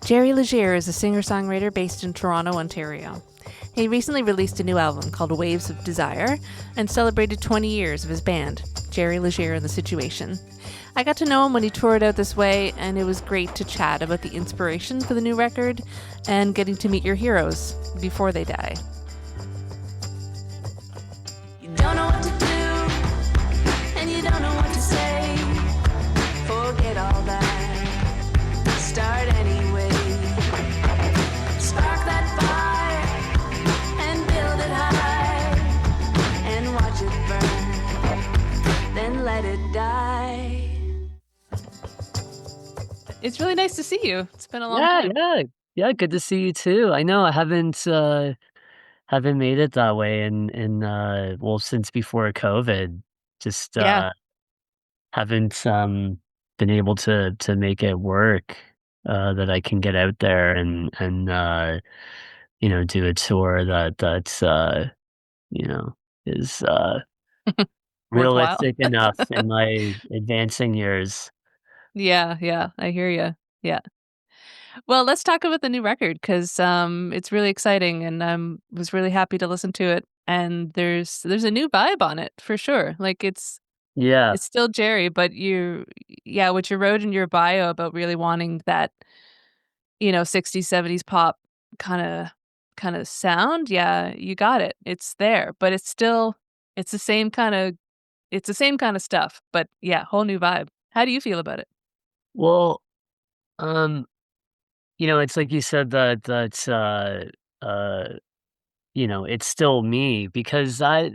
Jerry Leger is a singer-songwriter based in Toronto, Ontario. He recently released a new album called Waves of Desire and celebrated 20 years of his band, Jerry Leger and the Situation. I got to know him when he toured out this way, and it was great to chat about the inspiration for the new record and getting to meet your heroes before they die. You don't know what to do, and you don't know what to say. Forget all that. Start anyway. Spark that fire and build it high and watch it burn. Then let it die. It's really nice to see you. It's been a long time. Yeah. Good to see you too. I know I haven't made it that way in since before COVID. Just Yeah. haven't been able to make it work that I can get out there and do a tour that's you know is Worthwhile. realistic enough in my advancing years. Yeah, I hear you. Yeah. Well, let's talk about the new record because it's really exciting, and was really happy to listen to it. And there's a new vibe on it for sure. Like Yeah. it's still Jerry, but yeah, what you wrote in your bio about really wanting that 60s, 70s pop kind of sound. Yeah, you got it. It's there, but it's the same kind of it's the same kind of stuff. But yeah, whole new vibe. How do you feel about it? Well, um, it's like you said uh, it's still me because I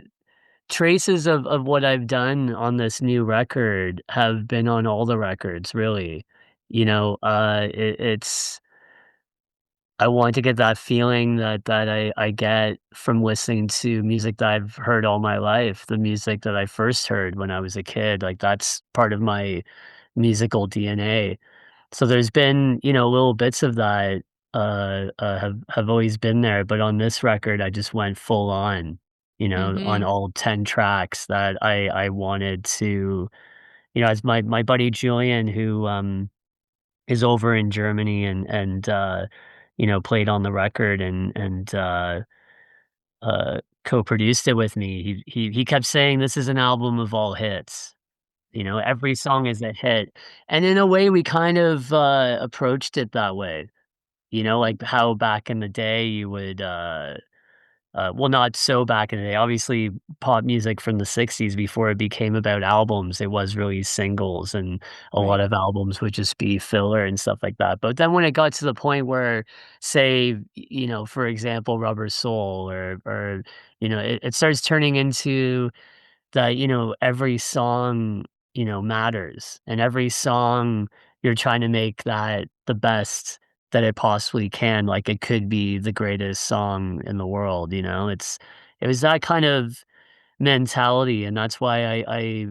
traces of what I've done on this new record have been on all the records, really. It's I want to get that feeling that I get from listening to music that I've heard all my life, the music that I first heard when I was a kid. Like that's part of my musical DNA. So there's been, little bits of that have always been there, but on this record, I just went full on, on Mhm. all 10 tracks that I wanted to, as my buddy Julian, who is over in Germany and played on the record and co-produced it with me. He kept saying this is an album of all hits. Every song is a hit, and in a way, we kind of, approached it that way, like how back in the day you would, well, not so back in the day, obviously, pop music from the '60s before it became about albums, it was really singles, and a lot Right. of albums would just be filler and stuff like that, but then when it got to the point where, say, for example, Rubber Soul or it starts turning into that, every song, matters, and every song you're trying to make that the best that it possibly can, like it could be the greatest song in the world, it was that kind of mentality, and that's why I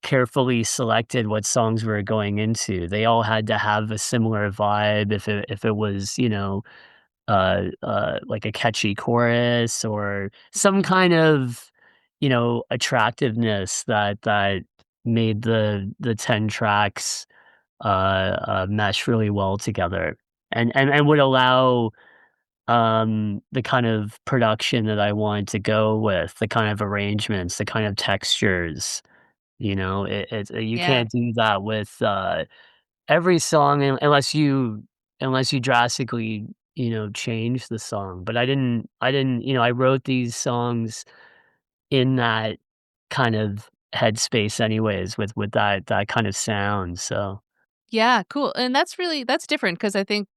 carefully selected what songs we were going into. They all had to have a similar vibe if it was, like a catchy chorus or some kind of, attractiveness that made the 10 tracks, mesh really well together and would allow, the kind of production that I wanted to go with, the kind of arrangements, the kind of textures, you Yeah. can't do that with, every song unless you drastically, change the song, but I didn't I wrote these songs in that kind of headspace anyways with that kind of sound, so Yeah, cool. And that's different because I think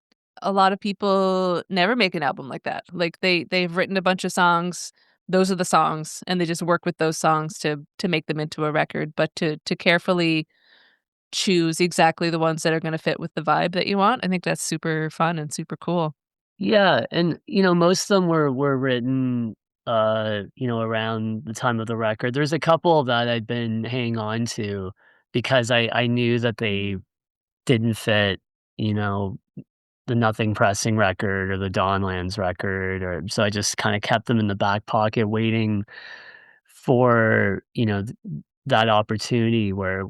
a lot of people never make an album like that. Like they've written a bunch of songs, those are the songs, and they just work with those songs to make them into a record, but to carefully choose exactly the ones that are gonna fit with the vibe that you want, I think that's super fun and super cool. yeah, and, most of them were written, around the time of the record. There's a couple that I've been hanging on to because I knew that they didn't fit, you know, the Nothing Pressing record or the Dawnlands record, or so I just kinda kept them in the back pocket waiting for, that opportunity where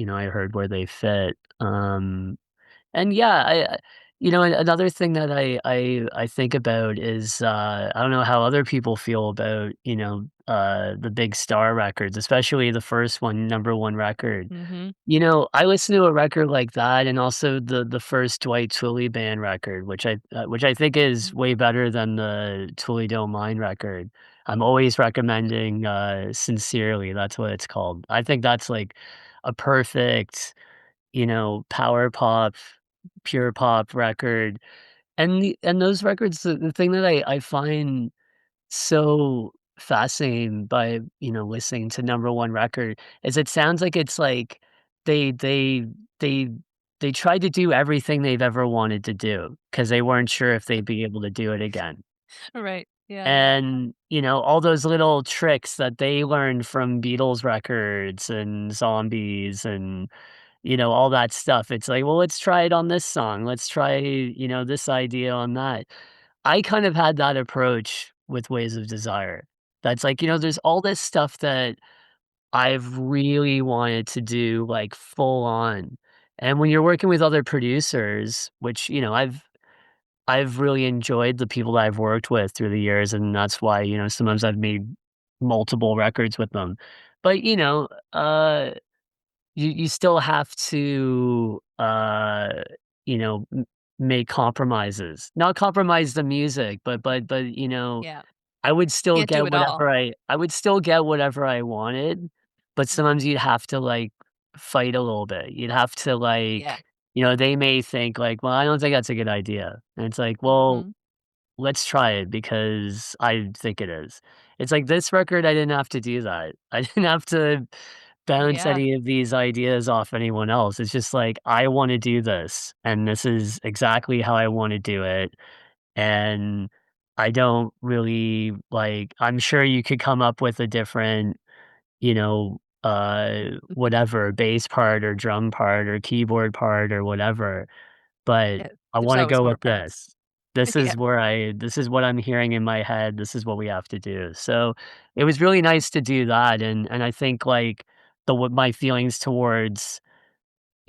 I heard where they fit, and yeah, Another thing that I think about is, I don't know how other people feel about, the Big Star records, especially the first one, number 1 record. Mhm. I listened to a record like that and also the first Dwight Twilley Band record, which I think is Mhm. way better than the Twilley Don't Mind record. I'm always recommending, Sincerely, that's what it's called. I think that's, like, a perfect, power pop, pure pop record, and those records, the thing that I find so fascinating by, listening to number 1 record is it sounds like it's like they they they they tried to do everything they've ever wanted to do because they weren't sure if they'd be able to do it again. Right. Yeah. And, all those little tricks that they learned from Beatles records and Zombies and, all that stuff. It's like, "Well, let's try it on this song. Let's try, this idea on that." I kind of had that approach with Ways of Desire. That's like, there's all this stuff that I've really wanted to do, like, full on. And when you're working with other producers, which, I've really enjoyed the people that I've worked with through the years, and that's why, sometimes I've made multiple records with them. But, you still have to, make compromises. Not compromise the music, but, Yeah. I would still Can't do get it all. whatever I wanted, but sometimes Mhm. you'd have to, like, fight a little bit. You'd have to, Yeah. they may think, like, "Well, I don't think that's a good idea." And it's like, "Well, Mhm. let's try it because I think it is." It's like this record, I didn't have to do that. I didn't have to bounce Yeah. any of these ideas off anyone else. It's just like, "I wanna do this, and this is exactly how I wanna do it." And I don't really I'm sure you could come up with a different, whatever, bass part or drum part or keyboard part or whatever, but Yeah. I There's wanna always go more with parts. this. Yeah. This is what I'm hearing in my head, this is what we have to do. So, it was really nice to do that, and I think, like, the what my feelings towards,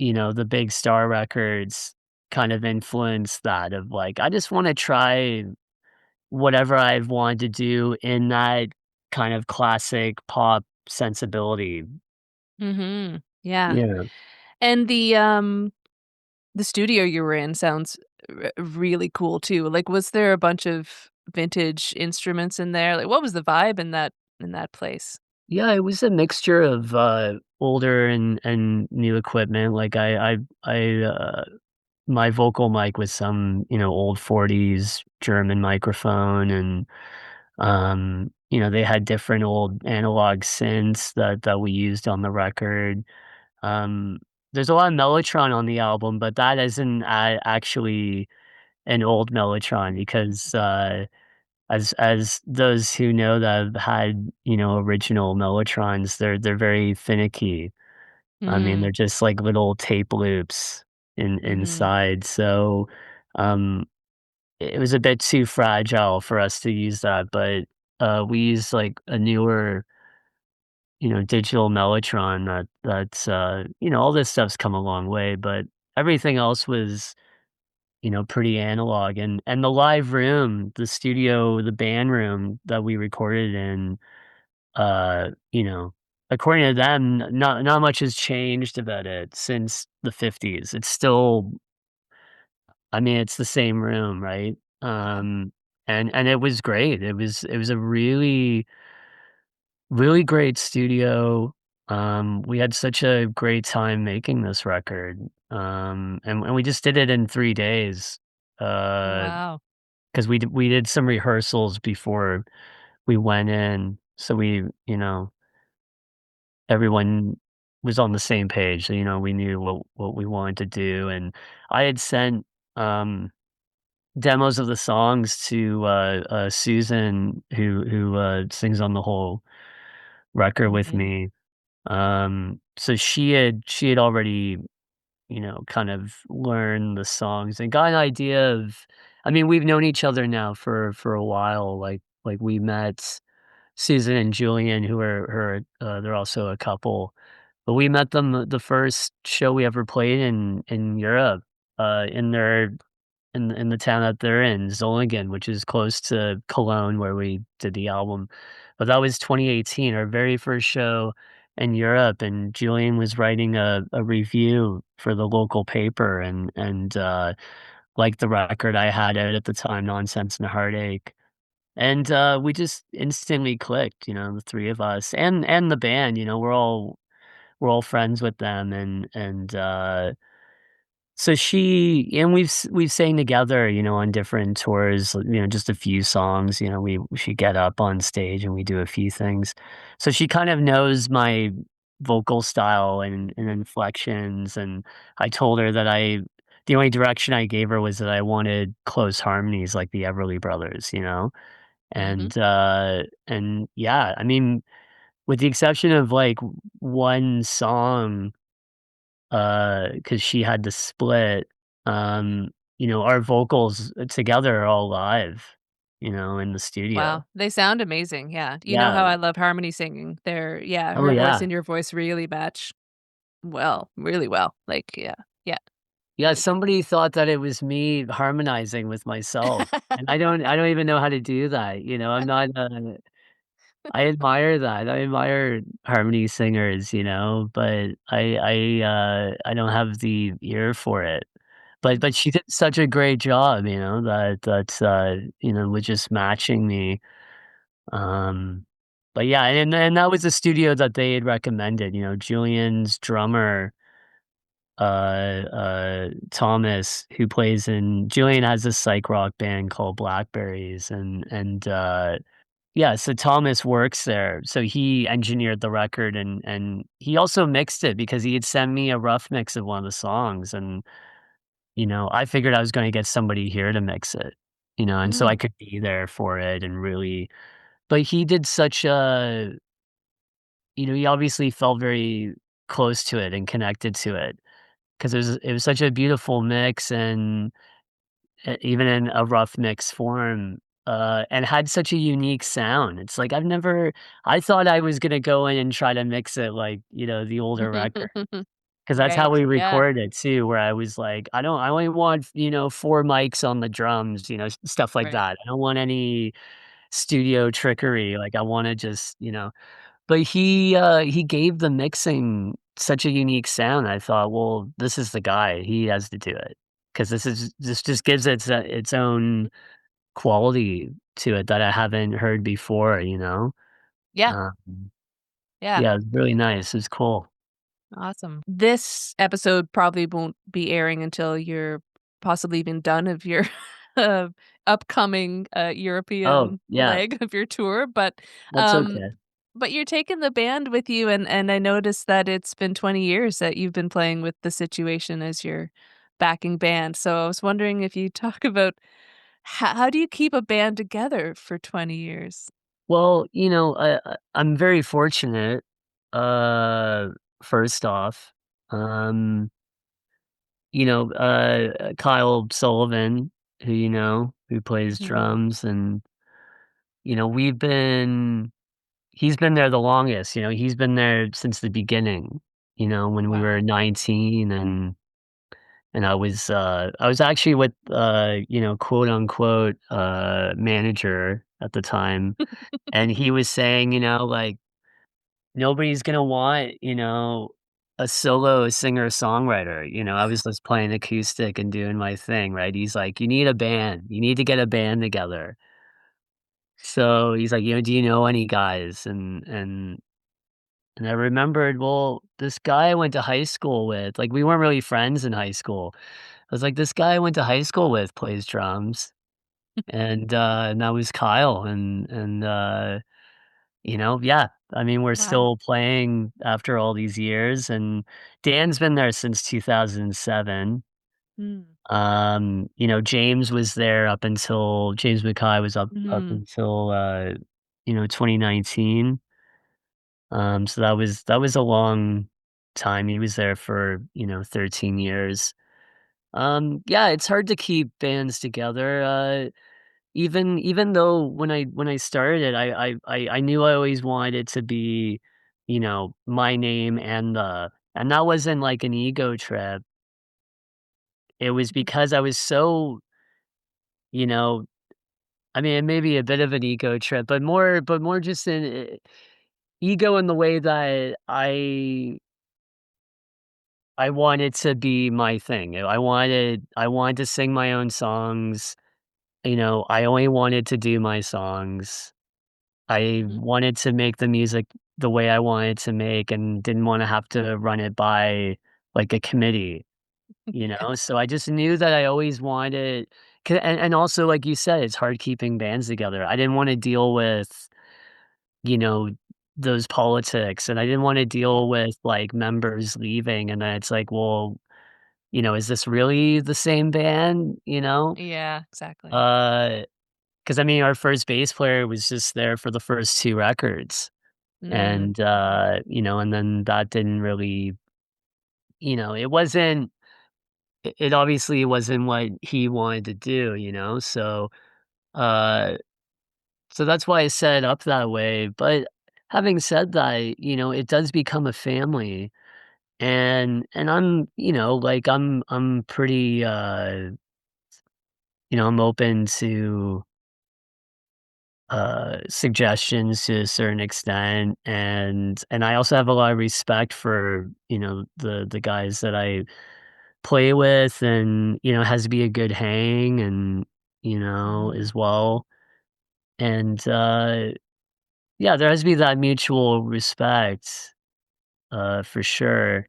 the Big Star records kind of influenced that of, like, I just wanna try whatever I've wanted to do in that kind of classic pop sensibility. Mhm. Yeah. Yeah. And the studio you were in sounds really cool too. Like, was there a bunch of vintage instruments in there? Like, what was the vibe in that place? Yeah, it was a mixture of, older and new equipment, like, my vocal mic was some, old '40s German microphone and, they had different old analog synths that we used on the record. Um, there's a lot of Mellotron on the album, but that isn't actually an old Mellotron because, as those who know that have had, original Mellotrons, they're very finicky. I mean, Mm. they're just like little tape loops Mhm. inside, so, um, it was a bit too fragile for us to use that, but, we used, like, a newer, digital Mellotron that's, all this stuff's come a long way, but everything else was, pretty analog, and the live room, the studio, the band room that we recorded in, uh, you know, according to them, not much has changed about it since the '50s. It's still I mean, it's the same room, right? Wow. And it was great. It was a really, really great studio. We had such a great time making this record. And we just did it in 3 days. Oh, Uh wow. 'Cause we did some rehearsals before we went in, so everyone was on the same page, so, we knew what we wanted to do, and I had sent, demos of the songs to, Susan who sings on the whole record with Mhm. me, so she had already, kind of learned the songs and got an idea of I mean, we've known each other now for a while, like, we met Susan and Julian, they're also a couple, but we met them the first show we ever played in Europe, in their in the town that they're in, Solingen, which is close to Cologne where we did the album. But that was 2018, our very first show in Europe, and Julian was writing a review for the local paper and liked the record I had out at the time, Nonsense and Heartache. And, we just instantly clicked, the 3 of us and the band, we're all friends with them and so we've sang together, on different tours, just a few songs, she get up on stage and we do a few things. So she kind of knows my vocal style and inflections, and I told her that the only direction I gave her was that I wanted close harmonies like the Everly Brothers, Mhm. and yeah, I mean, with the exception of, like, one song, because she had to split, our vocals, together are all live, in the studio. Wow, they sound amazing, yeah. You know Yeah. how I love harmony singing. Oh, Her voice yeah. and your voice really match well, really well. Like, yeah, yeah, Yeah, like somebody thought that it was me harmonizing with myself, and I don't even know how to do that, I'm not, I admire that. I admire harmony singers, but I don't have the ear for it. But Mhm, she did such a great job, with just matching me. Um, but yeah, and that was the studio that they had recommended, Julian's drummer, Thomas, who plays in Julian has this psych rock band called Blackberries, and yeah, so Thomas works there. So he engineered the record and he also mixed it because he had sent me a rough mix of one of the songs and, I figured I was gonna get somebody here to mix it, and so I mm, could be there for it and really but he did such a he obviously felt very close to it and connected to it because it was such a beautiful mix and even in a rough mix form, and had such a unique sound. It's like I thought I was gonna go in and try to mix it like, the older record, because that's how right, we yeah, recorded it too, where I was like, I only want, 4 mics on the drums, stuff like right. that. I don't want any studio trickery, like, I wanna just, but he gave the mixing such a unique sound. I thought, "Well, this is the guy. He has to do it because this just gives it its own quality to it that I haven't heard before," you know? Yeah, Um, yeah, yeah, it's really nice. It's cool. awesome. This episode probably won't be airing until you're possibly even done of your, uh, upcoming, Oh, European yeah. leg of your tour, That's um okay. but you're taking the band with you, and I noticed that it's been 20 years that you've been playing with The Situation as your backing band, so I was wondering if you talk about how do you keep a band together for 20 years? Well, I'm very fortunate, uh, first off. Um, Kyle Sullivan, who plays Mhm. drums and, we've been he's been there the longest, he's been there since the beginning, when we Wow. were 19 and I was actually with, quote unquote, manager at the time, and he was saying, like, nobody's gonna want, a solo singer-songwriter, I was just playing acoustic and doing my thing, right? He's like, "You need a band. You need to get a band together." So, he's like, "Do you know any guys?" And I remembered, well, this guy I went to high school with, like, we weren't really friends in high school. I was like, "This guy I went to high school with plays drums." And that was Kyle, yeah, I mean, we're Wow. still playing after all these years, and Dan's been there since 2007. Mm. James Mackay was up Mhm. until, 2019. So that was a long time. He was there for, 13 years. Yeah, it's hard to keep bands together, even though when I started, I knew I always wanted it to be, my name and that wasn't like an ego trip. It was Mhm. because I was so you know, I mean, it may be a bit of an ego trip, but more just an ego in the way that I want it to be my thing. I wanted to sing my own songs, I only wanted to do my songs. I Mhm. wanted to make the music the way I wanted to make and didn't wanna have to run it by, like, a committee, Yeah. So I just knew that I always wanted and also, like you said, it's hard keeping bands together. I didn't wanna deal with, you know, those politics, and I didn't wanna Yeah. deal with, like, members leaving, and then it's like, well, is this really the same band, you know? Yeah, exactly. Uh, 'Cause I mean, our first bass player was just there for the first 2 records, Mm, and, and then that didn't really it wasn't it obviously wasn't what he wanted to do, uh, so that's why I set it up that way, but having said that, it does become a family, and I'm, like, I'm pretty, I'm open to suggestions to a certain extent, and I also have a lot of respect for the guys that I play with, and it has to be a good hang, and mhm. as well, and yeah, there has to be that mutual respect, for sure.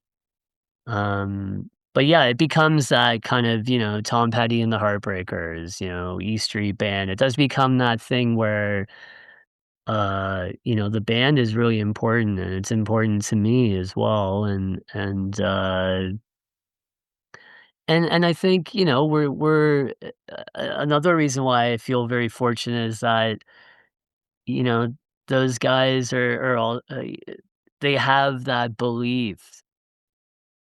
But yeah, it becomes that kind of Tom Petty and the Heartbreakers, E Street Band. It does become that thing where the band is really important, and it's important to me as well, and I think, we're another reason why I feel very fortunate is that, you know, those guys are all, they have that belief,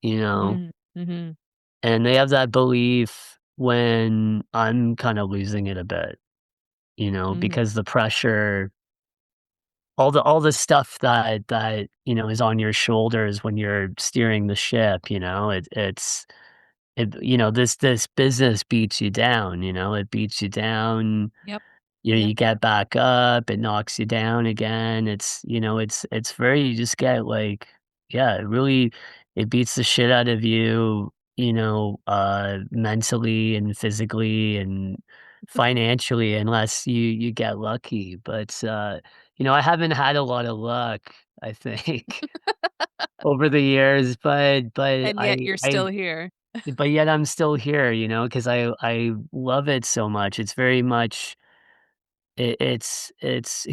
you know, Mm, mhm, and they have that belief when I'm kinda losing it a bit, mhm. because the pressure all the stuff that, is on your shoulders when you're steering the ship, this business beats you down, it beats you down, Yep, yep. you get back up, it knocks you down again, it's very you just get, like yeah, it really it beats the shit out of you, mentally and physically and financially unless you get lucky, but, I haven't had a lot of luck, I think, over the years, but And yet you're I still here. but yet I'm still here, because I love it so much. It's very much it's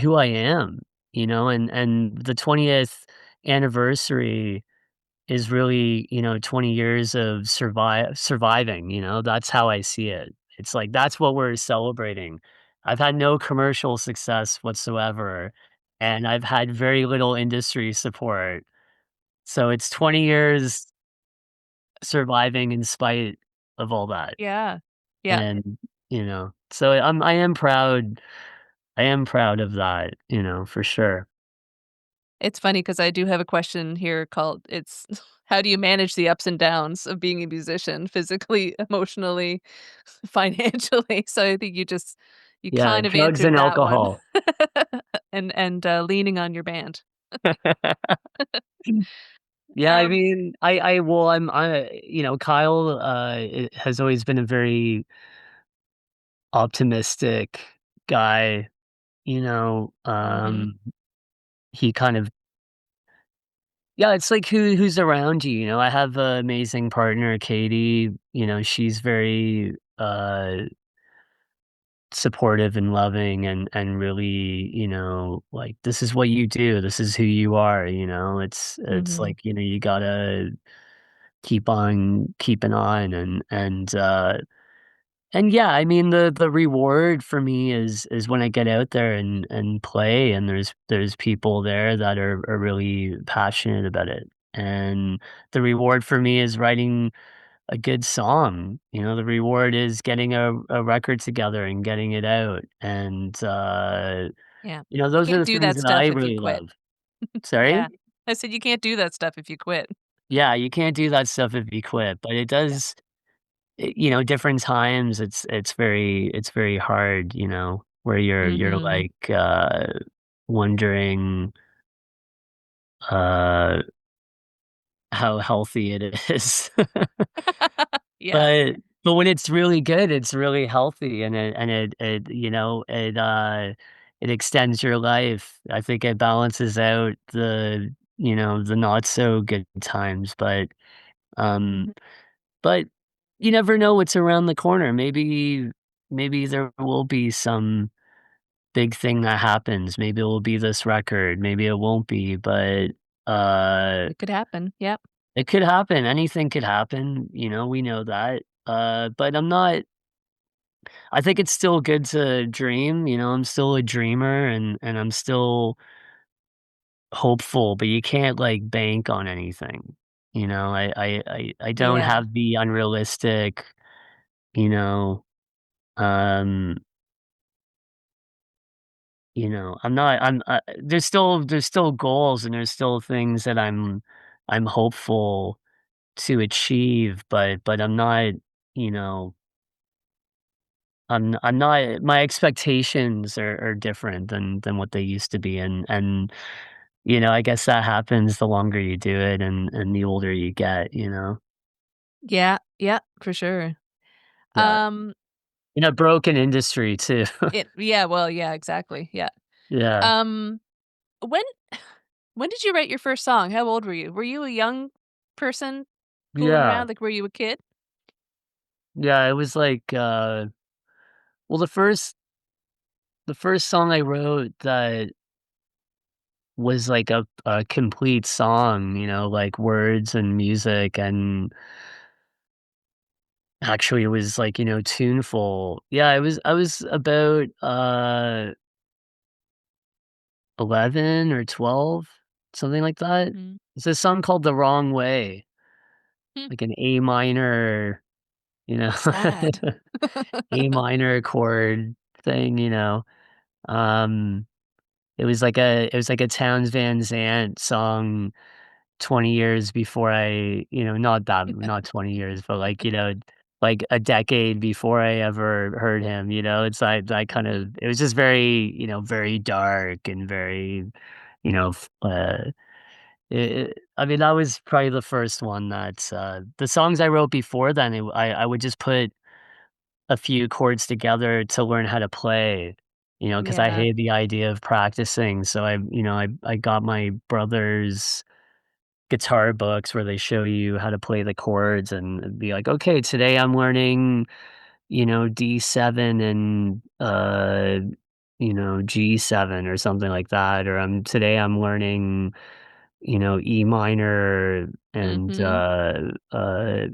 who I am, and the 20th anniversary is really, 20 years of surviving, that's how I see it. It's like that's what we're celebrating. I've had no commercial success whatsoever, and I've had very little industry support. So it's 20 years surviving in spite of all that. Yeah. Yeah. And, so I am proud of that, for sure. It's funny because I do have a question here called it's how do you manage the ups and downs of being a musician physically, emotionally, financially? So I think you Yeah, kind of drugs answered and that one. alcohol. And leaning on your band. Yeah, I Um, mean, well, Kyle, has always been a very optimistic guy, mhm, he kind of yeah, it's like who's around you, I have an amazing partner, Katie, she's very, supportive and loving and really, like, "This is what you do, this is who you are," it's mhm. like, you gotta keep on keeping on and yeah, I mean, the reward for me is when I get out there and play and there's people there that are really passionate about it, and the reward for me is writing a good song, the reward is getting a record together and getting it out, and, Yeah. You those are can't the do things that that I stuff if you really quit. love. Sorry? Yeah. I said you can't do that stuff if you quit. Yeah, you can't do that stuff if you quit, but Yeah. different times, it's very hard, where you're, Mhm. like, wondering, uh, how healthy it is. Yeah. But when it's really good, it's really healthy, and it extends your life. I think it balances out the not so good times, um Mhm. but you never know what's around the corner. Maybe there will be some big thing that happens. Maybe it will be this record, maybe it won't be, but, uh, It could happen. Yep. it could happen. Anything could happen, we know that. But I think it's still good to dream, I'm still a dreamer and I'm still hopeful, but you can't, like, bank on anything. I don't Yeah. have the unrealistic, you know, um there's still goals and there's still things that I'm hopeful to achieve, but I'm not, you know, I'm not my expectations are different than what they used to be, and I guess that happens the longer you do it and the older you get. Yeah. Yeah, for sure. Yeah. Um, In a broken industry too. yeah, well, yeah, exactly. Yeah. Yeah. Um, when when did you write your first song? How old were you? Were you a young person fooling Yeah. around? Like, were you a kid? Yeah, it was like, well, the first song I wrote that was like a complete song, like words and music, and actually it was like, tuneful. Yeah, I was about 11 or 12, something like that. Mhm. It's a song called The Wrong Way, Hmm, like an A minor, you know, sad. A minor chord thing. Um it was like a Townes Van Zandt song 20 years before not 20 years, but like a decade before I ever heard him. It's like I kind of it was just very dark and very, you know, f I mean, that was probably the first one the songs I wrote before then, I would just put a few chords together to learn how to play, because I Yeah. hated the idea of practicing, so I got my brother's guitar books where they show you how to play the chords and be like, "Okay, today I'm learning, D7 and, G7," or something like that, or today I'm learning, E minor and, Mhm.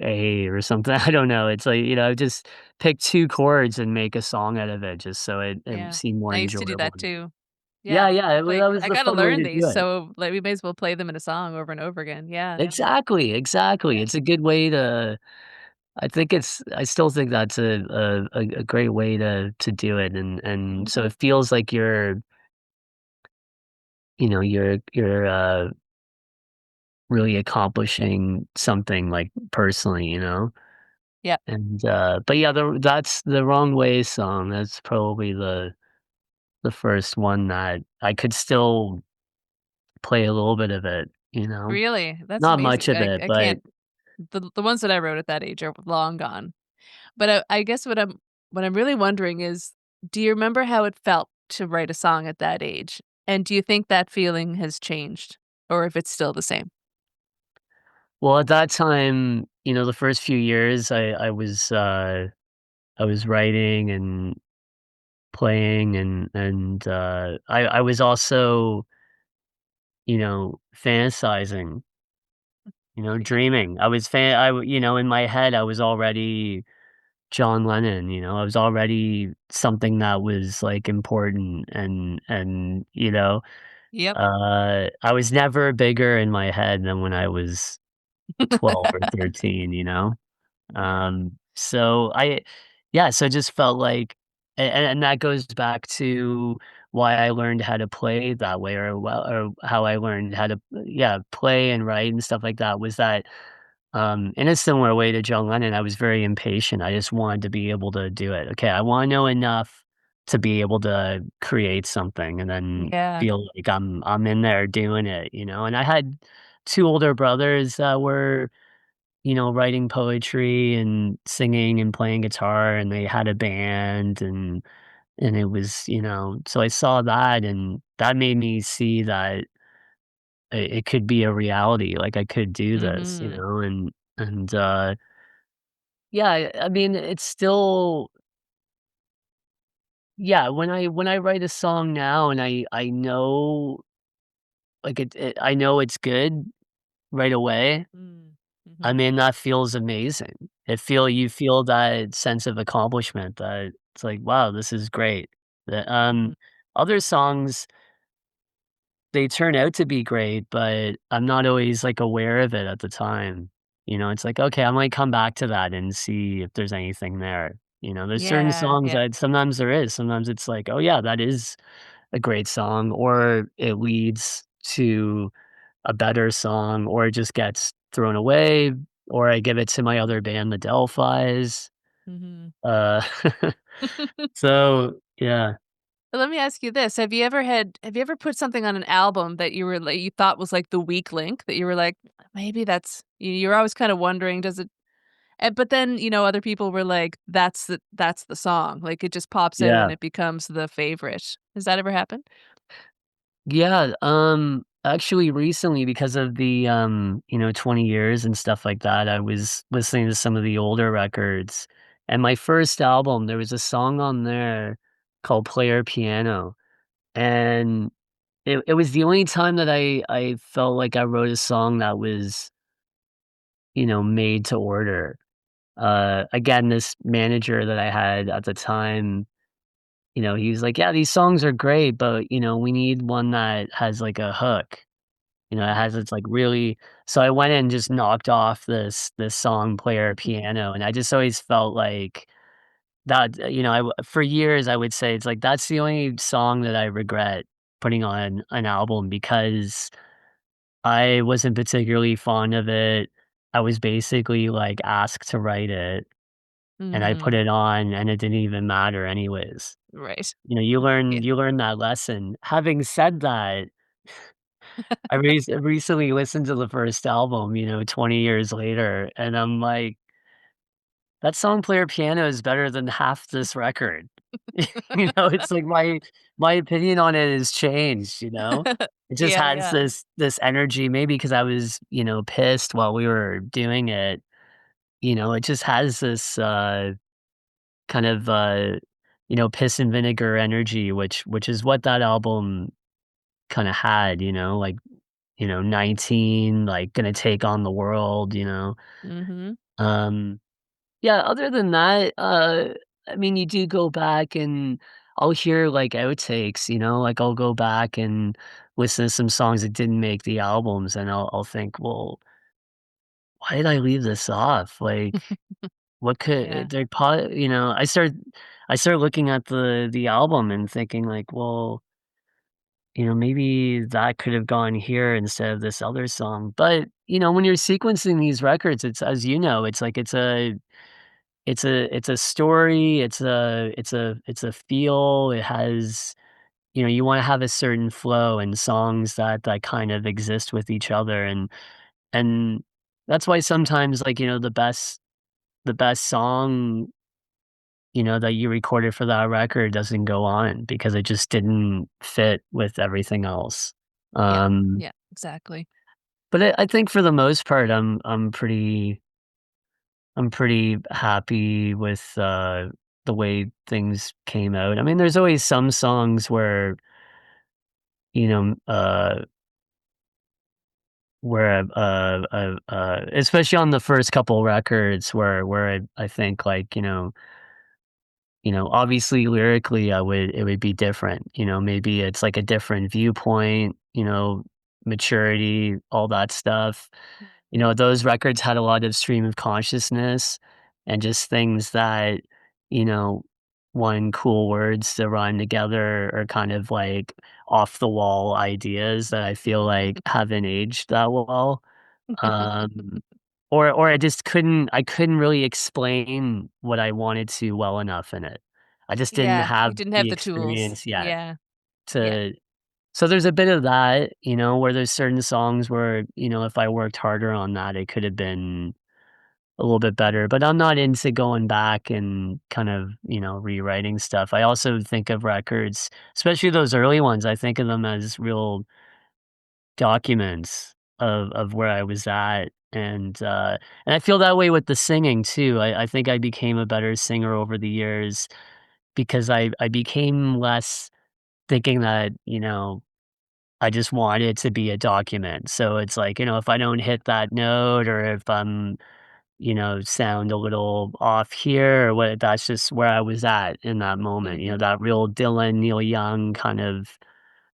A or something. I don't know. It's like, just pick 2 chords and make a song out of it just so it Yeah. seemed more I used to do enjoyable. that too. Yeah, Yeah. yeah, Like, that was I the gotta fun way learn to do these, it. so, like, we may as well play them in a song over and over again. Yeah. Exactly, exactly. Yeah. It's a good way to I still think that's a great way to do it, and so Mhm. it feels like you're really accomplishing something, like, personally. Yep. But yeah, that's The Wrong Way song, that's probably the first one that I could still play a little bit of it. Really? That's Not much amazing. of I it, I but can't the ones that I wrote at that age are long gone. But I guess what I'm really wondering is, do you remember how it felt to write a song at that age? And do you think that feeling has changed or if it's still the same? well, at that time, the first few years, I was writing and playing and I was also, fantasizing, dreaming. I was fan I w In my head, I was already John Lennon. I was already something that was, like, important and Yep. I was never bigger in my head than when I was 12 or 13. So I just felt like and that goes back to why I learned how to play that way or how I learned how to, yeah, play and write and stuff like that was that In a similar way to John Lennon, I was very impatient. I just wanted to be able to do it. Okay, I wanna know enough to be able to create something and then Yeah. feel like I'm in there doing it, you know? And I had 2 older brothers that were, writing poetry and singing and playing guitar, and they had a band, and it was, so I saw that, and that made me see that it could be a reality, like, I could do this, Mhm. and yeah, I mean, it's still yeah, when I write a song now and I know, like, I know it's good right away, Mm. I Mhm. mean, that feels amazing. You feel that sense of accomplishment that it's like, "Wow, this is great." The, Mhm. other songs, they turn out to be great, but I'm not always, like, aware of it at the time. It's like, "Okay, I might come back to that and see if there's anything there." There's certain Yeah, songs yeah. that sometimes there is, sometimes it's like, "Oh, yeah, that is a great song," or it leads to a better song, or it just gets thrown away, or I give it to my other band, the Delphis. Mhm. Uh, so, yeah. Let me ask you this, have you ever put something on an album that you thought was, like, the weak link that you were like, "Maybe that's" you're always kinda wondering, does it but then, other people were like, "That's the song." Like, it just pops out and Yeah. it becomes the favorite. Has that ever happened? Yeah, actually recently because of the, 20 years and stuff like that, I was listening to some of the older records, and my first album, there was a song on there called Player Piano, and it was the only time that I felt like I wrote a song that was, made to order. Again, this manager that I had at the time, he was like, "Yeah, these songs are great, but, we need one that has, like, a hook." It has Mhm. its, like, really so I went and just knocked off this song Player Piano, and I just always felt like that, for years, I would say it's like, that's the only song that I regret putting on an album because I wasn't particularly fond of it. I was basically, like, asked to write it, and I put Mhm. it on, and it didn't even matter anyways. Right. You Yeah. learn that lesson. Having said that, I recently listened to the first album, 20 years later, and I'm like, "That song Player Piano is better than half this record." It's like my opinion on it has changed, you know? It just Yeah, has yeah. this energy, maybe because I was, pissed while we were doing it, it just has this, kind of, piss and vinegar energy, which is what that album kinda had, like, 19, like, gonna take on the world, Mhm. Um, yeah, other than that, I mean, you do go back and I'll hear, like, outtakes, like, I'll go back and listen to some songs that didn't make the albums, and I'll think, "Well, why did I leave this off?" Like, what Yeah. could there I start looking at the album and thinking like, "Well, maybe that could have gone here instead of this other song." But, when you're sequencing these records, it's as you know, it's like it's a story, it's a feel, it has you wanna have a certain flow and songs that kind of exist with each other, and that's why sometimes, like, the best song, that you recorded for that record doesn't go on because it just didn't fit with everything else. Yeah. Um, Yeah, exactly. but I think for the most part, I'm pretty happy with, the way things came out. I mean, there's always some songs you know, uh, especially on the first couple records where I think, like, obviously lyrically, it would be different, maybe it's like a different viewpoint, maturity, all that stuff. Those records had a lot of stream of consciousness and just things that, you know, one cool words to rhyme together or kind of like off the wall ideas that I feel like haven't aged that well. Um, or I couldn't really explain what I wanted to well enough in it. I just didn't Yeah, you have didn't have the the tools. experience yet Yeah, yeah. to so there's a bit of that, where there's certain songs where, if I worked harder on that, it could have been a little bit better, but I'm not into going back and kind of, rewriting stuff. I also think of records, especially those early ones, I think of them as real documents of where I was at, and I feel that way with the singing too. I think I became a better singer over the years because I became less thinking that, I just want it to be a document. So it's like, if I don't hit that note or if I'm, sound a little off here or what, that's just where I was at in that moment, Mhm. that real Dylan, Neil Young kind of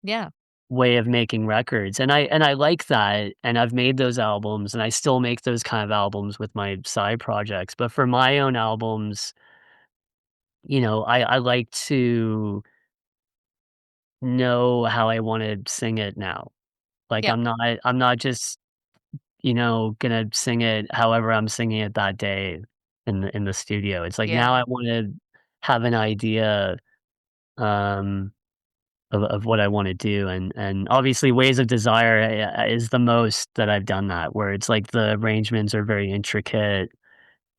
Yeah, way of making records. And I like that. And I've made those albums and I still make those kind of albums with my side projects. But for my own albums, I like to know how I want to sing it now. Like yeah, I'm not just gonna sing it however I'm singing it that day in the studio. It's like now yeah. I wanna have an idea, um, of what I wanna do, and obviously Ways of Desire, is the most that I've done that, where it's like the arrangements are very intricate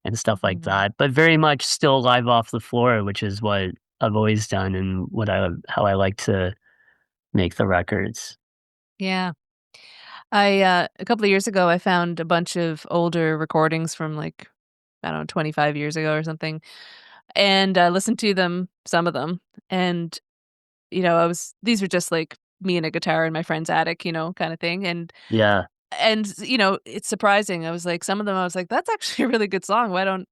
and stuff like Mhm. that, but very much still live off the floor, which is what I've always done and how I like to make the records. Yeah. A couple of years ago, I found a bunch of older recordings from, like, I don't know, 25 years ago or something, and I listened to them, some of them, and, I was these were just, like, me and a guitar in my friend's attic, kinda thing, Yeah, it's surprising. I was like some of them I was like, "That's actually a really good song. Why don't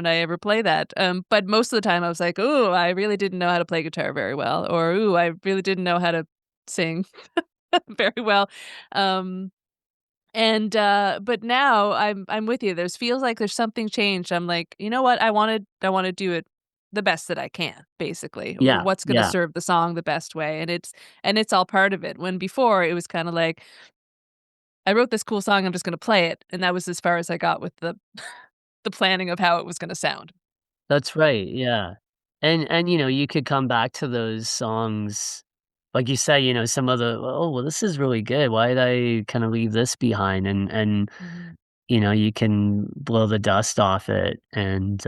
I ever play that?" But most of the time I was like, "Ooh, I really didn't know how to play guitar very well," or, "Ooh, I really didn't know how to sing very well." Um, but now I'm with you. There's feels like there's something changed. I'm like, "You know what? I wanna do it the best that I can, basically. yeah, What's gonna yeah. serve the song the best way?" And it's all part of it. When before it was kinda like, I wrote this cool song, I'm just gonna play it, and that was as far as I got with the the planning of how it was gonna sound. That's right, yeah. And, you could come back to those songs, like you said, some of the, "Oh, well, this is really good. Why did I kinda leave this behind?" And, Mhm. you can blow the dust off it and,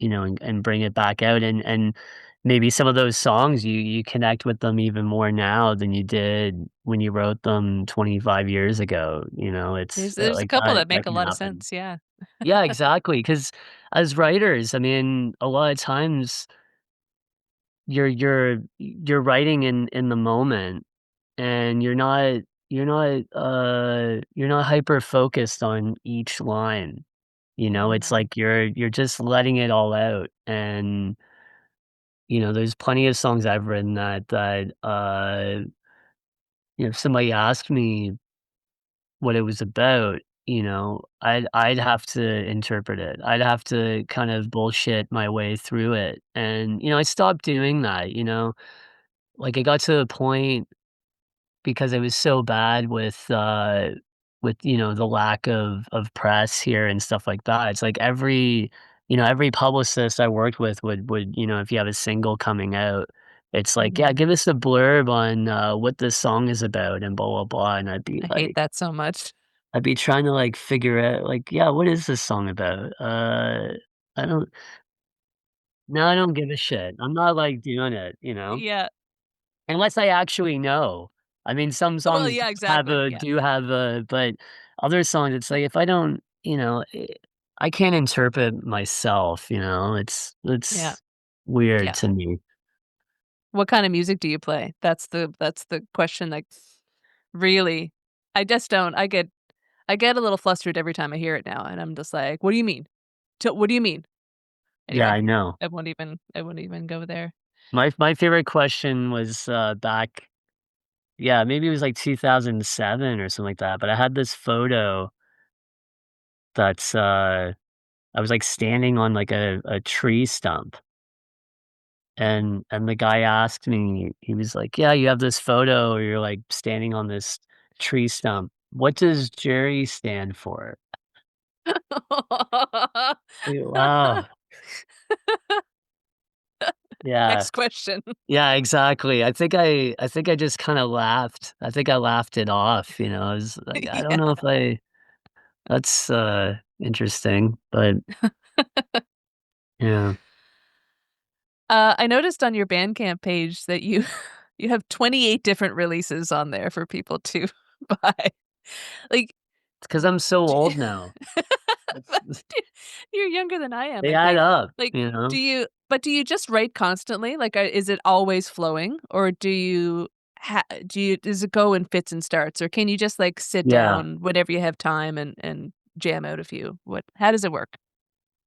and bring it back out, and maybe some of those songs, you connect with them even more now than you did when you wrote them 25 years ago, it's, There's a like, couple that that that make a can lot of happen. sense, yeah. Yeah, exactly. Because as writers, I mean, a lot of times you're writing in the moment, and you're not hyper focused on each line, it's Mhm. like you're just letting it all out, and, there's plenty of songs I've written if somebody asked me what it was about, I'd have to interpret it. I'd have to kind of bullshit my way through it, and, I stopped doing that, Like, it got to a point because it was so bad with, the lack of press here and stuff like that. It's like every publicist I worked with would, if you have a single coming out, it's like, "Yeah, Mhm. give us a blurb on, what this song is about," and blah, blah, blah, and I'd be I hate like that so much. I'd be trying to, like, figure out, like, "Yeah, what is this song about?" I don't no, I don't give a shit. I'm not, like, doing it, Yeah. unless I actually know. I mean, some Well, songs yeah, exactly, yeah. do have a but other songs, it's like, if I don't, I can't interpret myself, Yeah, it's weird yeah. to me. What kind of music do you play? That's the question, like, really I just don't I get a little flustered every time I hear it now, and I'm just like, "What do you mean? What do you mean?" Yeah, Anyway, I know. I won't even go there. My favorite question was, back yeah, maybe it was, like, 2007 or something like that, but I had this photo that's, I was, like, standing on, like, a tree stump, and the guy asked me, he was like, "Yeah, you have this photo where you're, like, standing on this tree stump." What does Jerry stand for? Wow. Yeah. Next question. Yeah, exactly. I think I just kinda laughed. I think I laughed it off, you know, I was like, I don't know Yeah. if I that's, interesting, but yeah. I noticed on your Bandcamp page that you you have 28 different releases on there for people to buy. Like, It's 'cause I'm so do old now. It's but you're younger than I am, they I add think. up, Like, you know? do you just write constantly? Like, is it always flowing? Or do you does it go in fits and starts? Or can you just, like, sit Yeah. down whenever you have time and jam out a few? How does it work?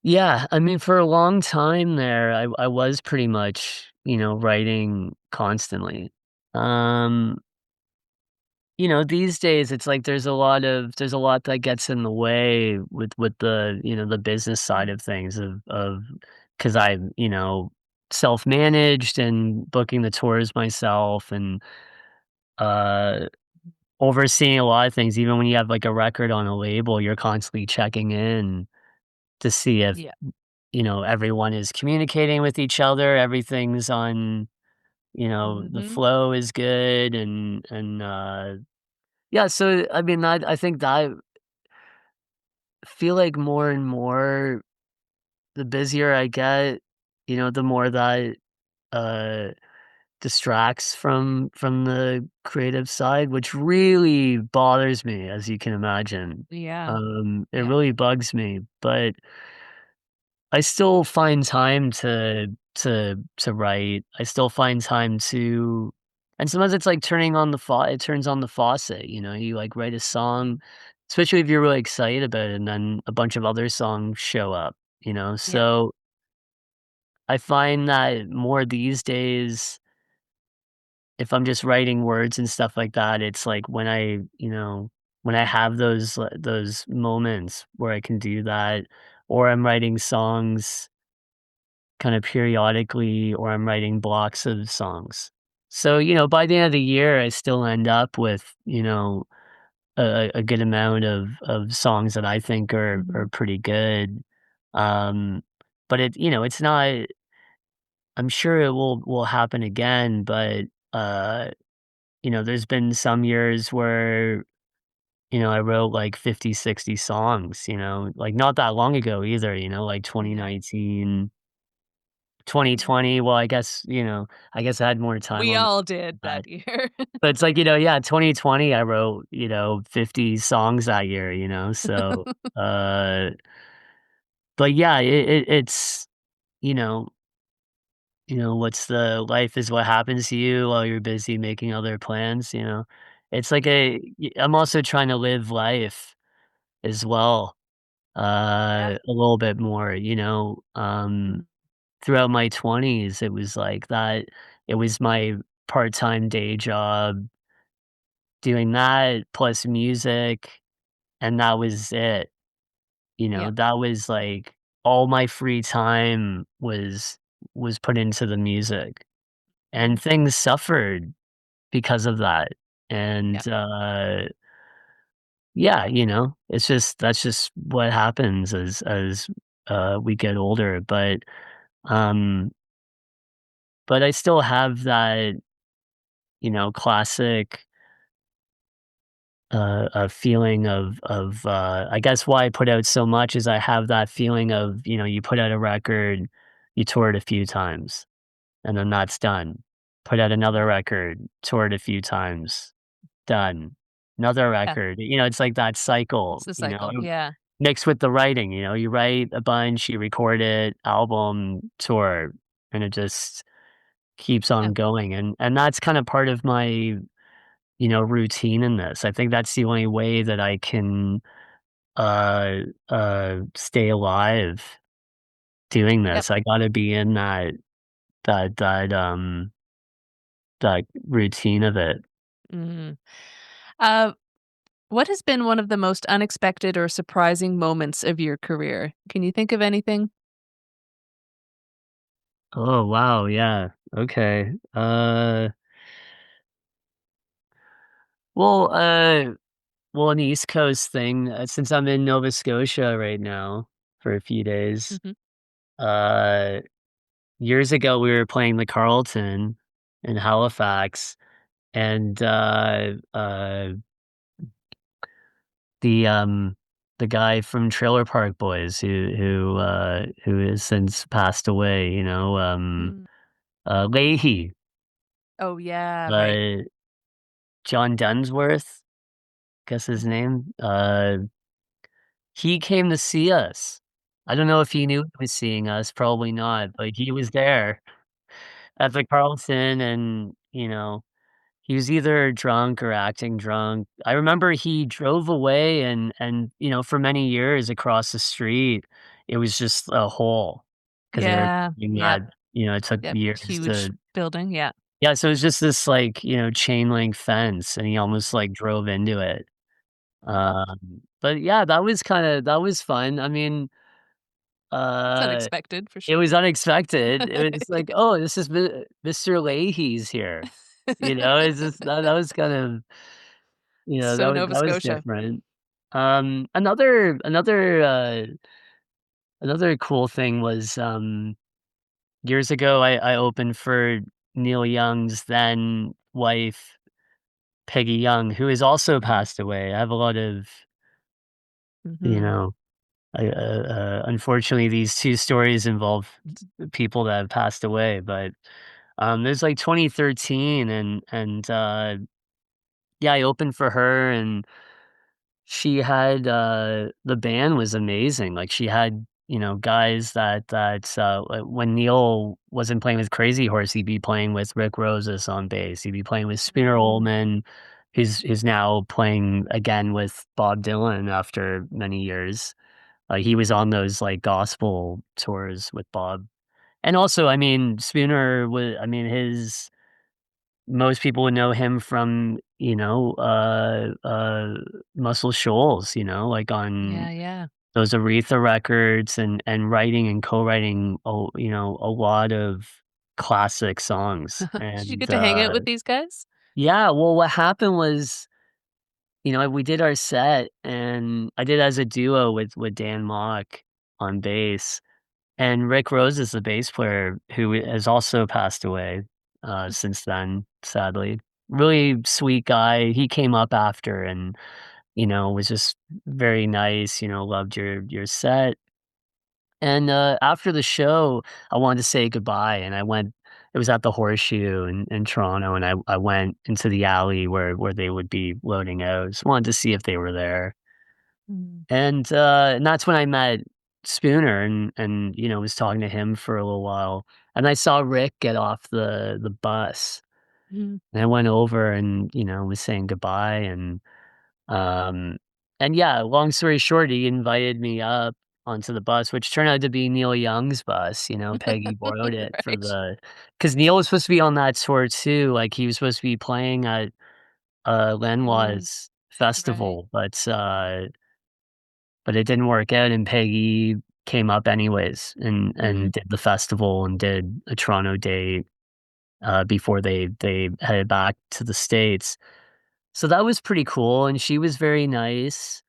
Yeah, I mean, for a long time there, I was pretty much, you know, writing constantly. Um, you know, these days it's like there's a lot that gets in the way with the, you know, the business side Mhm. of things of because I'm, you know, self-managed and booking the tours myself and uh overseeing a lot of things. Even when you have like a record on a label, you're constantly checking in to see if, Yeah. you know, everyone is communicating with each other, everything's on, you know, the Mhm. flow is good and yeah, so I mean, I think that I feel like more and more the busier I get, you know, the more that uh distracts from the creative side, which really bothers me, as you can imagine. Yeah. It Yeah. really bugs me, but I still find time to write. I still find time to and sometimes it's like turning on the it turns on the faucet, you know, you like write a song, especially if you're really excited about it, and then a bunch of other songs show up, you know. Yeah. So I find that more these days, if I'm just writing words and stuff like that, it's like when I, you know, when I have those moments where I can do that, or I'm writing songs kind of periodically or I'm writing blocks of songs. So, you know, by the end of the year, I still end up with, you know, a good amount of songs that I think are Mhm. pretty good. Um, but it, you know, it's not, I'm sure it will happen again, but, uh, you know, there's been some years where, you know, I wrote like 50, 60 songs, you know, like not that long ago either, you know, like Yeah. 2019, 2020, well, I guess, you know, I guess I had more time We on all did that. that year. But it's like, you know, yeah, 2020, I wrote, you know, 50 songs that year, you know, so, uh, but yeah, it's, you know what's the life is what happens to you while you're busy making other plans, you know? It's like I'm also trying to live life as well, Yeah. a little bit more, you know, Mhm. throughout my 20s, it was like that. It was my part-time day job, doing that plus music, and that was it. You Yeah. know, that was like all my free time was put into the music, Mhm. and things suffered because of that. Yeah. And yeah, you know, it's just that's just what happens as we get older. Um but I still have that, you know, classic a feeling of I guess why I put out so much is I have that feeling of, you know, you put out a record, you tour it a few times, and then that's done. Put out another Mhm. record, tour it a few times, done. Another Yeah. record, you know, it's like that It's cycle, the you know, cycle. Yeah. mixed with the writing, you know, you write a bunch, you record it, album, tour, and it just keeps Yeah. on going. And that's kind of part of my, you know, routine in this. I think that's the only way that I can uh stay alive doing Yep. this. I gotta be in that that routine of it. Mhm. Uh, what has been one of the most unexpected or surprising moments of your career? Can you think of anything? Oh wow, yeah. Okay. Well, well, an East Coast thing, since I'm in Nova Scotia right now for a few days, Mhm. uh, years ago, we were playing the Carlton in Halifax, and, the the guy from Trailer Park Boys who has since passed away, Mm. Leahy, Oh, yeah, right. uh, John Dunsworth, guess his Mhm. name, he came to see us. I don't know if he knew he was seeing us, probably not, but he was there at the Carlton and, he was either drunk or acting drunk. I remember he drove away and, for many years across the street, it was just a hole because they were Yeah, doing yep, that, it took yep, years huge to building, yeah. yeah, so it was just this, like, chain link fence, and he almost, like, drove into it. But yeah, that was fun. I mean, It's uh, unexpected for it sure. was unexpected. It was like, "Oh, this is Mr. Leahy's here." It's just that was kind of So Nova that was Scotia. different. Another cool thing was, years ago, I opened for Neil Young's then wife, Peggy Young, who has also Mhm, passed away. I have a lot of, you mhm. know, unfortunately, these 2 stories involve people that have passed away, but, there's, like, 2013 and yeah, I opened for her and she had, the band was amazing, like, she had, guys like, when Neil wasn't playing with Crazy Horse, he'd be playing with Rick Roses on bass, he'd be playing with Spooner Mm, Ullman, who's now playing again with Bob Dylan after many years. He was on those, like, gospel tours with Bob. And also, I mean, Spooner was I mean, his most people would know him from, Muscle Shoals, like, on yeah, yeah. those Aretha records and writing and co-writing, a lot of classic songs, Did you and, get to hang out with these guys? yeah, well, what happened was, we did our set, and I did as a duo with Dan Mock on bass, and Rick Rose is the bass player who has also passed away, since then, sadly. Really sweet guy. He came up after and, was just very nice, loved your set. And, after the show, I wanted to say goodbye, and I went it was at the Horseshoe in Toronto, and I went into the alley where they would be loading out. Just wanted to see if they were there. Mm, And that's when I met Spooner and, was talking to him for a little while, and I saw Rick get off the bus, mhm. and I went over and, was saying goodbye, um and yeah, long story short, he invited me up onto the bus, which turned out to be Neil Young's bus. Peggy borrowed it for Right. because Neil was supposed to be on that tour too, like, he was supposed to be playing at, Mm, Lenoir's right. festival, but it didn't work out, and Peggy came up anyways Mhm, and did the festival and did a Toronto date, before they headed back to the States. So that was pretty cool, and she was very nice.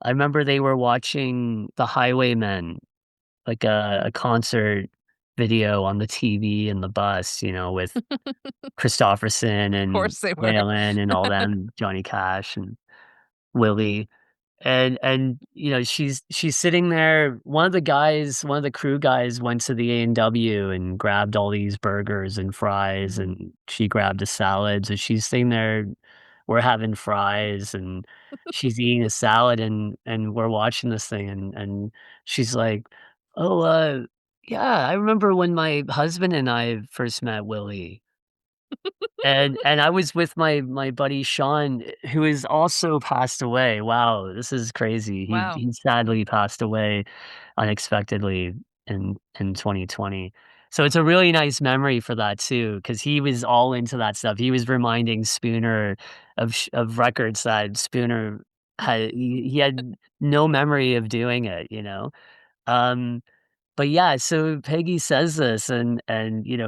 I remember they were watching The Highwaymen, like a mm. concert video on the TV in the bus, with Christopherson Of and course they were. Waylon and all them, Johnny Cash and Willie. And, she's sitting there one of the crew guys went to the A&W and grabbed all these burgers and fries, Mhm. and she grabbed a salad, so she's sitting there, we're having fries, and she's eating a salad, and we're watching this thing, and she's like, "Oh, yeah, I remember when my husband and I first met Willie." And I was with my buddy Sean, who has also passed away. Wow, this is crazy. He Wow. he sadly passed away unexpectedly in 2020. So it's a really nice memory for that too, because he was all into that stuff. He was reminding Spooner of records that Spooner he had no memory of doing it. Um, but yeah, so Peggy says this and,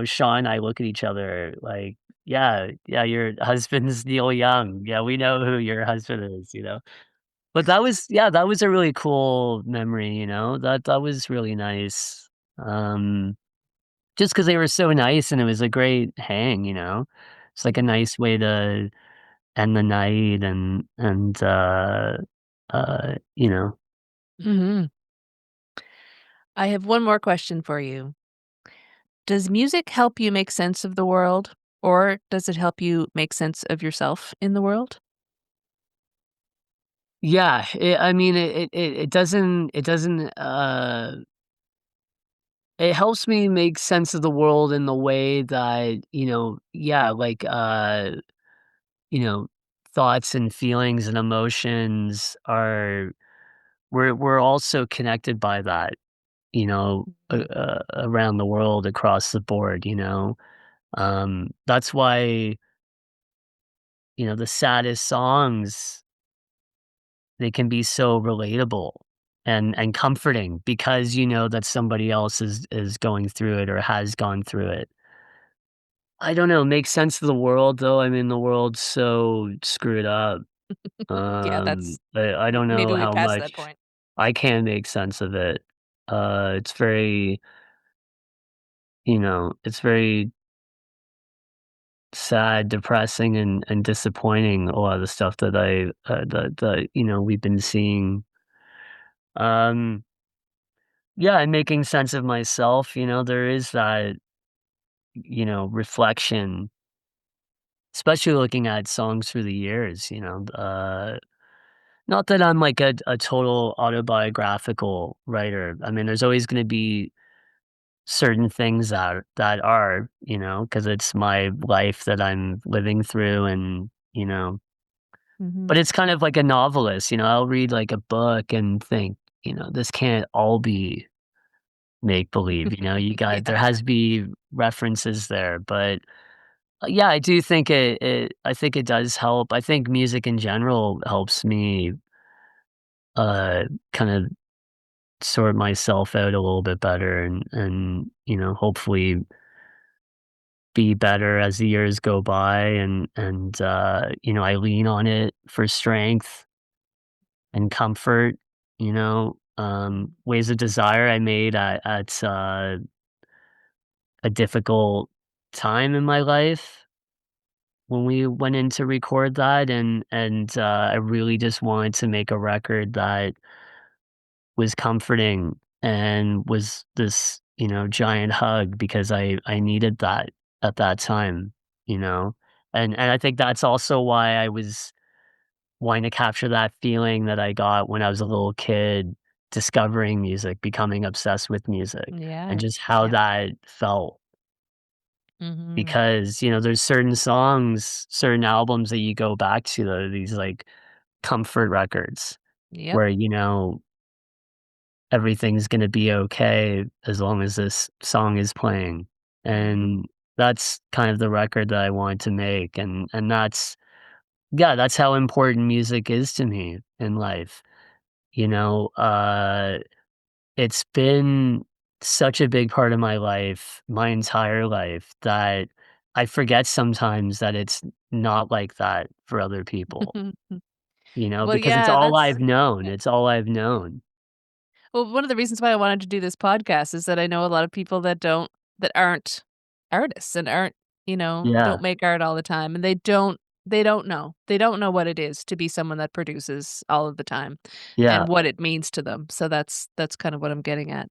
Sean and I look at each other like yeah, your husband's Neil Young. Yeah, we know who your husband is, you know? But that was yeah, that was a really cool memory, you know? That was really nice. Um, just because they were so nice and it was a great hang, you know? It's like a nice way to end the night and you know. Mhm. I have one more question for you. Does music help you make sense of the world, or does it help you make sense of yourself in the world? Yeah, I mean, it helps me make sense of the world in the way that, yeah, like, you know, thoughts and feelings and emotions are we're also connected by that, Mhm. around the world across the board, you know? That's why, the saddest songs, they can be so relatable and comforting because you know that somebody else is going through it or has gone through it. I don't know, make sense of the world though. I mean, the world's so screwed up. Yeah, that's I don't maybe know we how passed that much point. I can make sense of it. It's very, it's very sad, depressing, and disappointing. A lot of the stuff that we've been seeing. Um, yeah, and making sense of myself. There is that reflection, especially looking at songs through the years. Not that I'm like a total autobiographical writer. I mean, there's always going to be certain things that are, because it's my life that I'm living through and, but Mhm. it's kind of like a novelist, I'll read like a book and think, this can't all be make believe, there Yeah. has to be references there, but yeah, I do think I think it does help. I think music in general helps me uh kind of sort myself out a little bit better and hopefully be better as the years go by and I lean on it for strength and comfort, Ways of Desire I made at a difficult time in my life when we went in to record that and I really just wanted to make a record that was comforting and was this, giant hug because I needed that at that time, you know? And I think that's also why I was wanting to capture that feeling that I got when I was a little kid discovering music, becoming obsessed with music, and Yeah. just how Yep. that felt. Mhm. Because, there's certain songs, certain albums that you go back to that are these, like, comfort records Yep. where, everything's gonna be okay as long as this song is playing, Mhm. and that's kind of the record that I wanted to make, and that's yeah, that's how important music is to me in life, you know? It's been such a big part of my life, my entire life, that I forget sometimes that it's not like that for other people, Well, because it's yeah, all I've that's known, yeah. it's all I've known. Well, one of the reasons why I wanted to do this podcast is that I know a lot of people that aren't artists and aren't, don't Yeah, make art all the time, and they don't know. They don't know what it is to be someone that produces all of the time yeah. and what it means to them. So that's kind of what I'm getting at.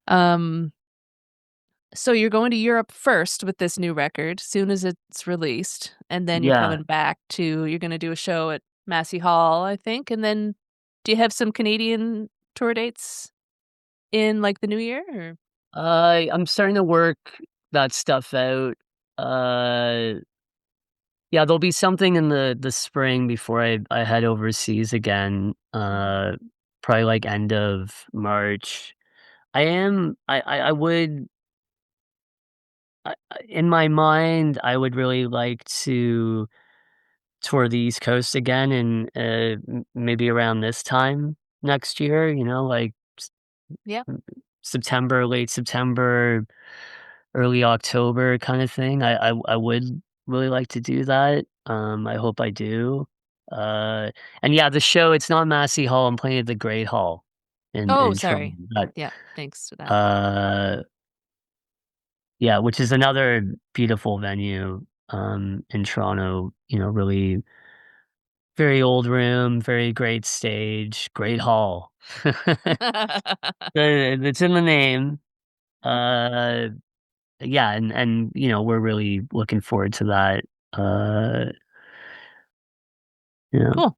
Um so you're going to Europe first with this new record, soon as it's released, and then you're Yeah. coming back to you're gonna do a show at Massey Hall, I think, and then do you have some Canadian tour dates in, like, the new year, or I'm starting to work that stuff out. Uh, yeah, there'll be something in the spring before I head overseas again. Mhm. Probably like end of March. I would in my mind I would really like to tour the East Coast again and maybe around this time next year. Like Yeah. September, late September, early October kinda thing. I would really like to do that. I hope I do. Uh, and yeah, the show, it's not Massey Hall, I'm playing at the Great Hall Oh, in Toronto, sorry. but, Yeah, thanks for that. uh, yeah, which is another beautiful venue, in Toronto, really very old room, very great stage, great hall. It's in the name. Uh, yeah, and we're really looking forward to that. Uh, yeah. Cool.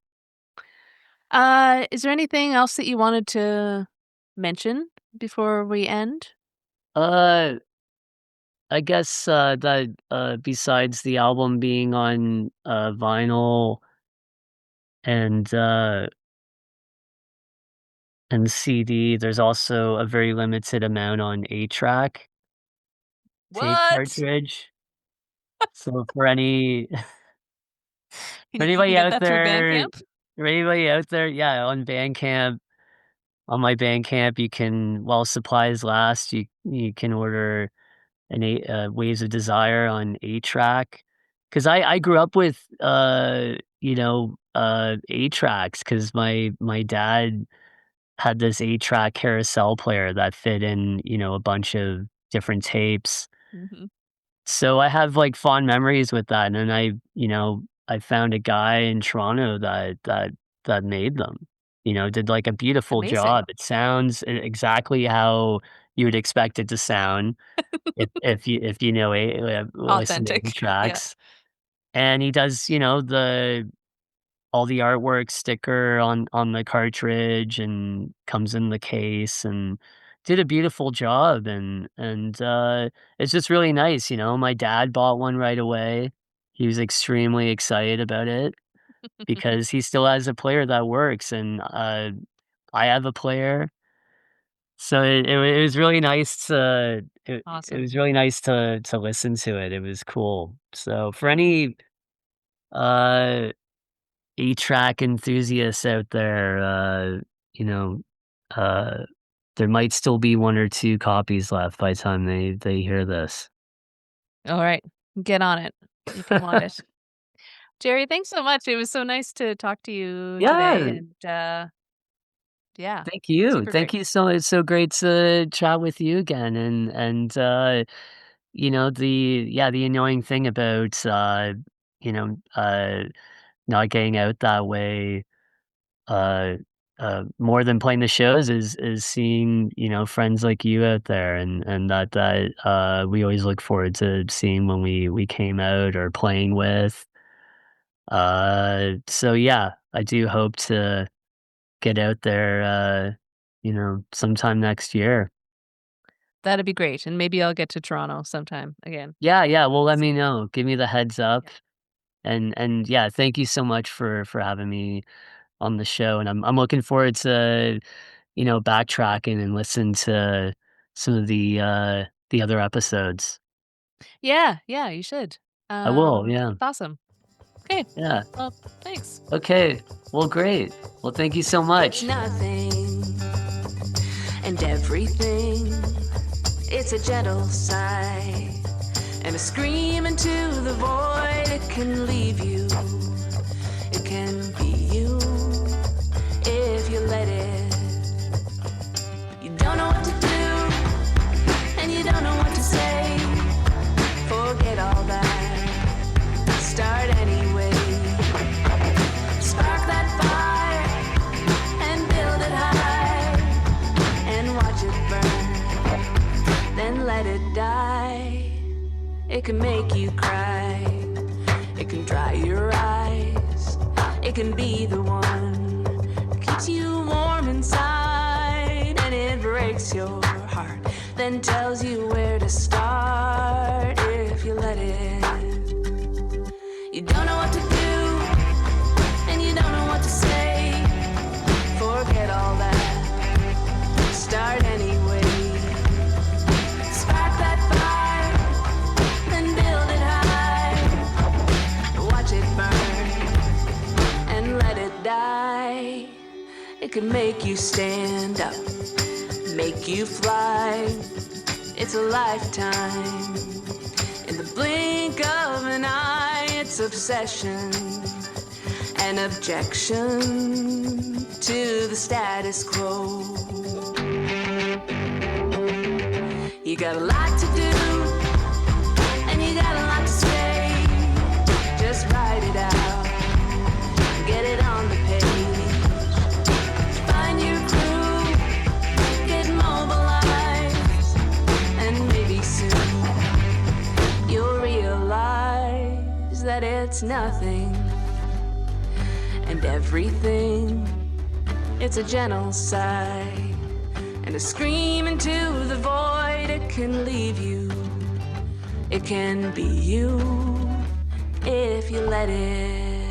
Is there anything else that you wanted to mention before we end? Uh, I guess, that, besides the album being on, vinyl and, CD, there's also a very limited amount on 8-track tape What? cartridge. So for any Can for you anybody get out that through there Bandcamp? for anybody out there, yeah, on Bandcamp, on my Bandcamp, you can, while supplies last, you can order Waves of Desire on 8-track. 'Cause I grew up with, 8 tracks. Cause my dad had this 8-track carousel player that fit in, a bunch of different tapes. Mhm. So I have, like, fond memories with that, and then I found a guy in Toronto that made them, did, like, a beautiful Amazing. job. It sounds exactly how you would expect it to sound if you know listen to 8 Authentic. Yeah. tracks, and he does, all the artwork sticker on the cartridge and comes in the case and did a beautiful job and it's just really nice, my dad bought one right away. He was extremely excited about it because he still has a player that works and, I have a player. So it was really nice it Awesome. was really nice to listen to it. It was cool. So for any, uh 8-track enthusiasts out there, you know, uh, there might still be 1 or 2 copies left by the time they hear this. Alright. Get on it if you want it. Jerry, thanks so much. It was so nice to talk to you today, Yeah, and, yeah, thank you. super Thank great. you it's so great to chat with you again, the annoying thing about, you know, uh, not getting out that way, uh, more than playing the shows is seeing, friends like you out there and that we always look forward to seeing when we came out or playing with. So yeah, I do hope to get out there, sometime next year. That'd be great, and maybe I'll get to Toronto sometime again. Yeah, yeah, well, let me So, know. Give me the heads up. yeah. And yeah, thank you so much for having me on the show, and I'm looking forward to, backtracking and listen to some of the other episodes. Yeah, yeah, you should. I will, yeah. That's awesome. Okay. Yeah. Well, thanks. Okay. Well, great. Well, thank you so It's much. nothing and everything. It's a gentle sigh and a scream into the void. It can leave you. It can be you if you let it. You don't know what to do and you don't know what to say. Forget all that. Start anyway. Spark that fire and build it high and watch it burn. Then let it die. It can make you cry. It can dry your eyes. It can be the one that keeps you warm inside, and it breaks your heart, then tells you where to start if you let it. You don't know what to do, and you don't know what to say. Forget all that. Start anyway. Spark that fire, then build it high. Watch it burn, and let it die. It can make you stand up, make you fly. it's a lifetime. In the blink of an eye, it's obsession and objection to the status quo. You got a lot to do, and you got a lot to say. Just write it out, get it on the page. Find your crew, get mobilized, and maybe soon you'll realize that it's nothing and everything. It's a gentle sigh and a scream into the void. It can leave you, it can be you if you let it.